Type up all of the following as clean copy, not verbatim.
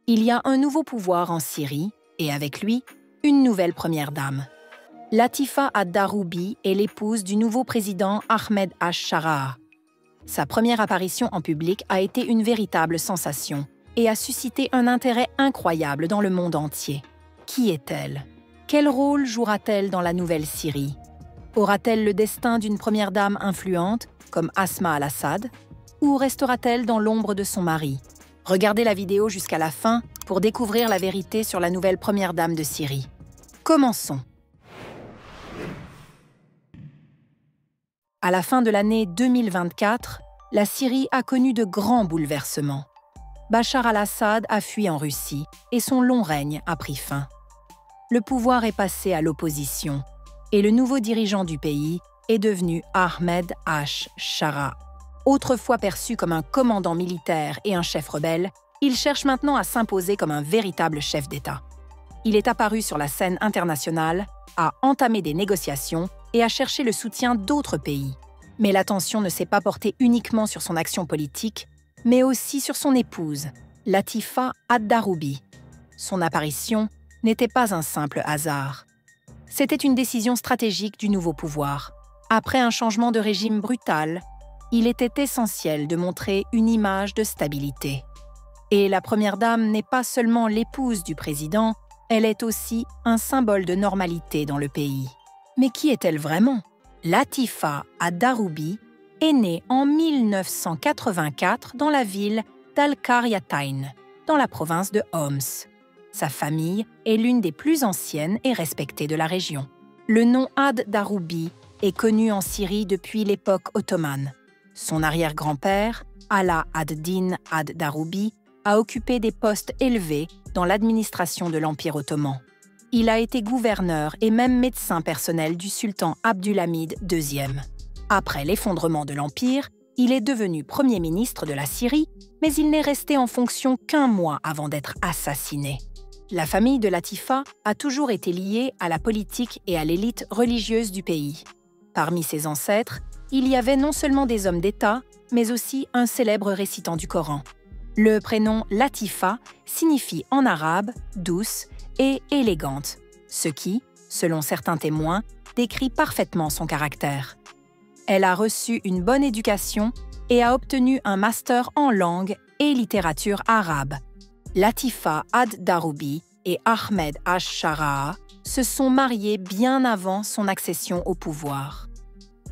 Il y a un nouveau pouvoir en Syrie et avec lui, une nouvelle première dame. Latifa ad-Daroubi est l'épouse du nouveau président Ahmed Ash-Shara. Sa première apparition en public a été une véritable sensation et a suscité un intérêt incroyable dans le monde entier. Qui est-elle? Quel rôle jouera-t-elle dans la nouvelle Syrie? Aura-t-elle le destin d'une première dame influente, comme Asma al-Assad, ou restera-t-elle dans l'ombre de son mari? Regardez la vidéo jusqu'à la fin pour découvrir la vérité sur la nouvelle première dame de Syrie. Commençons. À la fin de l'année 2024, la Syrie a connu de grands bouleversements. Bachar al-Assad a fui en Russie et son long règne a pris fin. Le pouvoir est passé à l'opposition et le nouveau dirigeant du pays est devenu Ahmed Ash-Shara. Autrefois perçu comme un commandant militaire et un chef rebelle, il cherche maintenant à s'imposer comme un véritable chef d'État. Il est apparu sur la scène internationale, a entamé des négociations et a cherché le soutien d'autres pays. Mais l'attention ne s'est pas portée uniquement sur son action politique, mais aussi sur son épouse, Latifa ad-Daroubi. Son apparition n'était pas un simple hasard. C'était une décision stratégique du nouveau pouvoir. Après un changement de régime brutal, il était essentiel de montrer une image de stabilité. Et la première dame n'est pas seulement l'épouse du président, elle est aussi un symbole de normalité dans le pays. Mais qui est-elle vraiment? Latifa ad-Daroubi est née en 1984 dans la ville d'Al-Qaryatayn, dans la province de Homs. Sa famille est l'une des plus anciennes et respectées de la région. Le nom ad-Daroubi est connu en Syrie depuis l'époque ottomane. Son arrière-grand-père, Ala ad-Din ad-Daroubi, a occupé des postes élevés dans l'administration de l'Empire ottoman. Il a été gouverneur et même médecin personnel du sultan Abdulhamid II. Après l'effondrement de l'Empire, il est devenu Premier ministre de la Syrie, mais il n'est resté en fonction qu'un mois avant d'être assassiné. La famille de Latifa a toujours été liée à la politique et à l'élite religieuse du pays. Parmi ses ancêtres, il y avait non seulement des hommes d'État, mais aussi un célèbre récitant du Coran. Le prénom Latifa signifie en arabe « douce » et « élégante », ce qui, selon certains témoins, décrit parfaitement son caractère. Elle a reçu une bonne éducation et a obtenu un master en langue et littérature arabe. Latifa ad-Daroubi et Ahmed Ash-Shara se sont mariés bien avant son accession au pouvoir.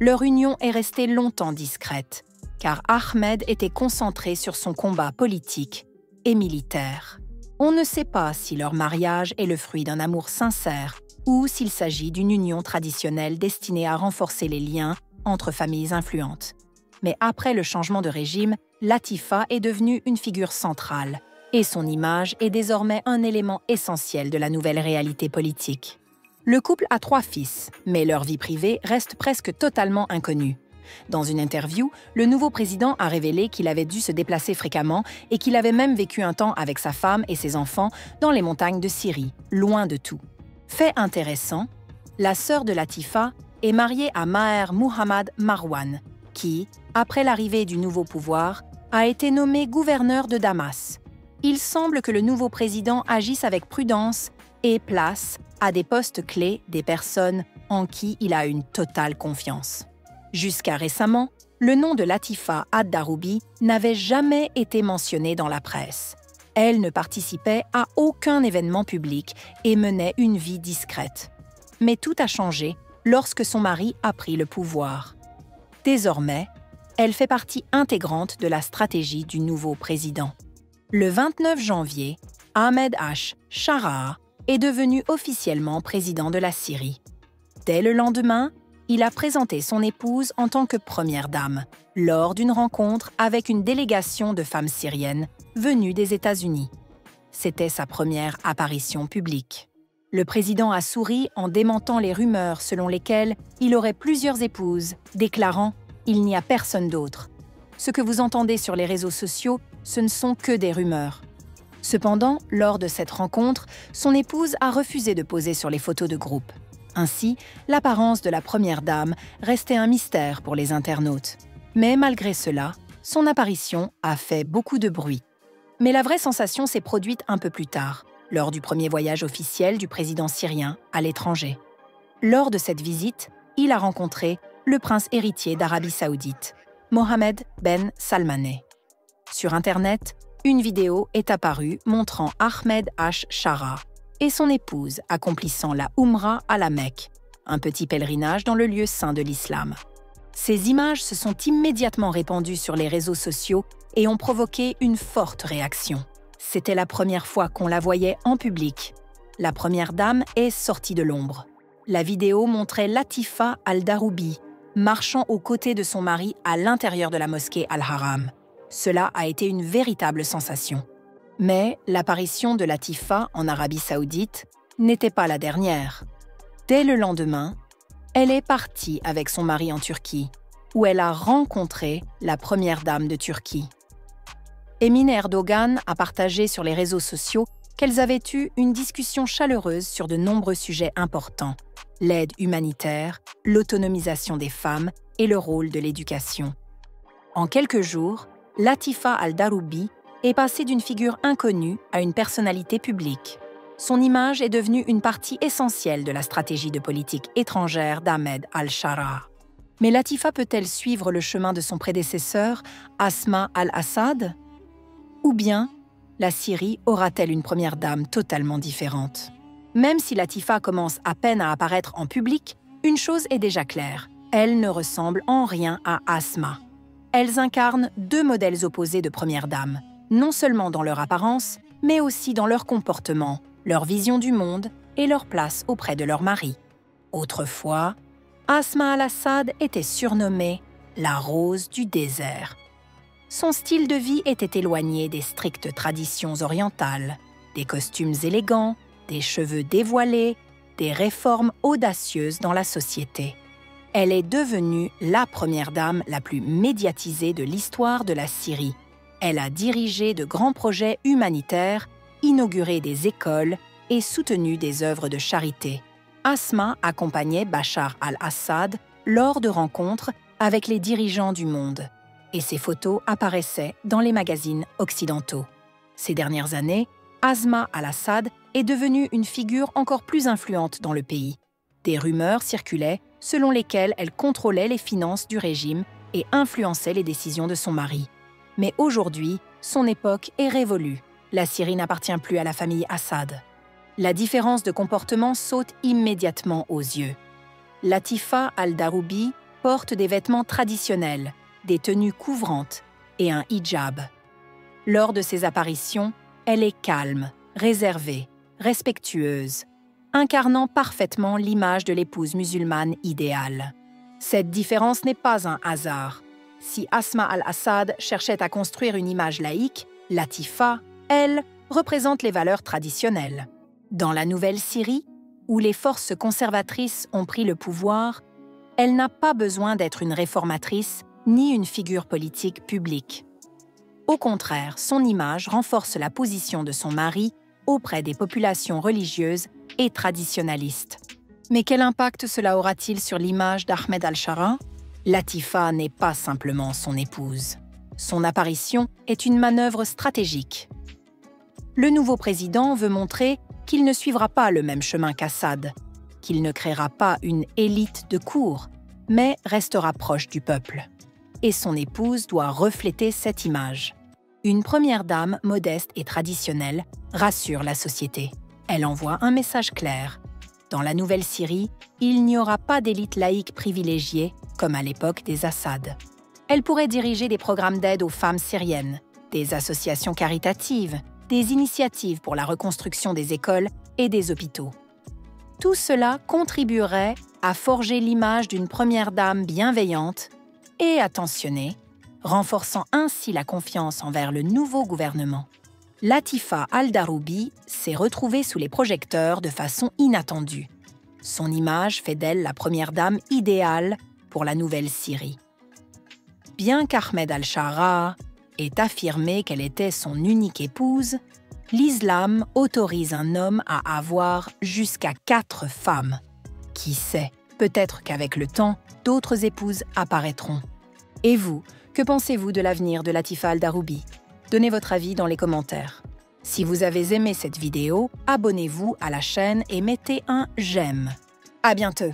Leur union est restée longtemps discrète, car Ahmed était concentré sur son combat politique et militaire. On ne sait pas si leur mariage est le fruit d'un amour sincère ou s'il s'agit d'une union traditionnelle destinée à renforcer les liens entre familles influentes. Mais après le changement de régime, Latifa est devenue une figure centrale et son image est désormais un élément essentiel de la nouvelle réalité politique. Le couple a 3 fils, mais leur vie privée reste presque totalement inconnue. Dans une interview, le nouveau président a révélé qu'il avait dû se déplacer fréquemment et qu'il avait même vécu un temps avec sa femme et ses enfants dans les montagnes de Syrie, loin de tout. Fait intéressant, la sœur de Latifa est mariée à Maher Muhammad Marwan, qui, après l'arrivée du nouveau pouvoir, a été nommé gouverneur de Damas. Il semble que le nouveau président agisse avec prudence et place à des postes clés des personnes en qui il a une totale confiance. Jusqu'à récemment, le nom de Latifa ad-Daroubi n'avait jamais été mentionné dans la presse. Elle ne participait à aucun événement public et menait une vie discrète. Mais tout a changé lorsque son mari a pris le pouvoir. Désormais, elle fait partie intégrante de la stratégie du nouveau président. Le 29 janvier, Ahmed Ash-Shara est devenu officiellement président de la Syrie. Dès le lendemain, il a présenté son épouse en tant que première dame, lors d'une rencontre avec une délégation de femmes syriennes venues des États-Unis. C'était sa première apparition publique. Le président a souri en démentant les rumeurs selon lesquelles il aurait plusieurs épouses, déclarant « Il n'y a personne d'autre ». Ce que vous entendez sur les réseaux sociaux, ce ne sont que des rumeurs. Cependant, lors de cette rencontre, son épouse a refusé de poser sur les photos de groupe. Ainsi, l'apparence de la première dame restait un mystère pour les internautes. Mais malgré cela, son apparition a fait beaucoup de bruit. Mais la vraie sensation s'est produite un peu plus tard, lors du premier voyage officiel du président syrien à l'étranger. Lors de cette visite, il a rencontré le prince héritier d'Arabie Saoudite, Mohammed Ben Salmaneh. Sur Internet, une vidéo est apparue montrant Ahmed Shara et son épouse accomplissant la Oumra à la Mecque, un petit pèlerinage dans le lieu saint de l'islam. Ces images se sont immédiatement répandues sur les réseaux sociaux et ont provoqué une forte réaction. C'était la première fois qu'on la voyait en public. La première dame est sortie de l'ombre. La vidéo montrait Latifa Al-Daroubi marchant aux côtés de son mari à l'intérieur de la mosquée Al-Haram. Cela a été une véritable sensation. Mais l'apparition de Latifa en Arabie Saoudite n'était pas la dernière. Dès le lendemain, elle est partie avec son mari en Turquie, où elle a rencontré la première dame de Turquie. Emine Erdogan a partagé sur les réseaux sociaux qu'elles avaient eu une discussion chaleureuse sur de nombreux sujets importants: l'aide humanitaire, l'autonomisation des femmes et le rôle de l'éducation. En quelques jours, Latifa Al-Daroubi est passée d'une figure inconnue à une personnalité publique. Son image est devenue une partie essentielle de la stratégie de politique étrangère d'Ahmed Al-Shara. Mais Latifa peut-elle suivre le chemin de son prédécesseur, Asma Al-Assad? Ou bien, la Syrie aura-t-elle une première dame totalement différente? Même si Latifa commence à peine à apparaître en public, une chose est déjà claire: elle ne ressemble en rien à Asma. Elles incarnent deux modèles opposés de première dame, non seulement dans leur apparence, mais aussi dans leur comportement, leur vision du monde et leur place auprès de leur mari. Autrefois, Asma Al-Assad était surnommée la rose du désert. Son style de vie était éloigné des strictes traditions orientales, des costumes élégants, des cheveux dévoilés, des réformes audacieuses dans la société. Elle est devenue la première dame la plus médiatisée de l'histoire de la Syrie. Elle a dirigé de grands projets humanitaires, inauguré des écoles et soutenu des œuvres de charité. Asma accompagnait Bachar al-Assad lors de rencontres avec les dirigeants du monde, et ses photos apparaissaient dans les magazines occidentaux. Ces dernières années, Asma al-Assad est devenue une figure encore plus influente dans le pays. Des rumeurs circulaient selon lesquelles elle contrôlait les finances du régime et influençait les décisions de son mari. Mais aujourd'hui, son époque est révolue. La Syrie n'appartient plus à la famille Assad. La différence de comportement saute immédiatement aux yeux. Latifa Al-Daroubi porte des vêtements traditionnels, des tenues couvrantes et un hijab. Lors de ses apparitions, elle est calme, réservée, respectueuse, incarnant parfaitement l'image de l'épouse musulmane idéale. Cette différence n'est pas un hasard. Si Asma Al-Assad cherchait à construire une image laïque, Latifa, elle, représente les valeurs traditionnelles. Dans la nouvelle Syrie, où les forces conservatrices ont pris le pouvoir, elle n'a pas besoin d'être une réformatrice ni une figure politique publique. Au contraire, son image renforce la position de son mari auprès des populations religieuses et traditionnalistes. Mais quel impact cela aura-t-il sur l'image d'Ahmed Al-Shara? Latifa n'est pas simplement son épouse. Son apparition est une manœuvre stratégique. Le nouveau président veut montrer qu'il ne suivra pas le même chemin qu'Assad, qu'il ne créera pas une élite de cour, mais restera proche du peuple. Et son épouse doit refléter cette image. Une première dame modeste et traditionnelle rassure la société. Elle envoie un message clair. Dans la nouvelle Syrie, il n'y aura pas d'élite laïque privilégiée comme à l'époque des Assad. Elle pourrait diriger des programmes d'aide aux femmes syriennes, des associations caritatives, des initiatives pour la reconstruction des écoles et des hôpitaux. Tout cela contribuerait à forger l'image d'une première dame bienveillante et attentionnée, renforçant ainsi la confiance envers le nouveau gouvernement. Latifa Al-Daroubi s'est retrouvée sous les projecteurs de façon inattendue. Son image fait d'elle la première dame idéale pour la nouvelle Syrie. Bien qu'Ahmed Al-Shara ait affirmé qu'elle était son unique épouse, l'islam autorise un homme à avoir jusqu'à 4 femmes. Qui sait, peut-être qu'avec le temps, d'autres épouses apparaîtront. Et vous, que pensez-vous de l'avenir de Latifa Al-Daroubi? Donnez votre avis dans les commentaires. Si vous avez aimé cette vidéo, abonnez-vous à la chaîne et mettez un j'aime. À bientôt!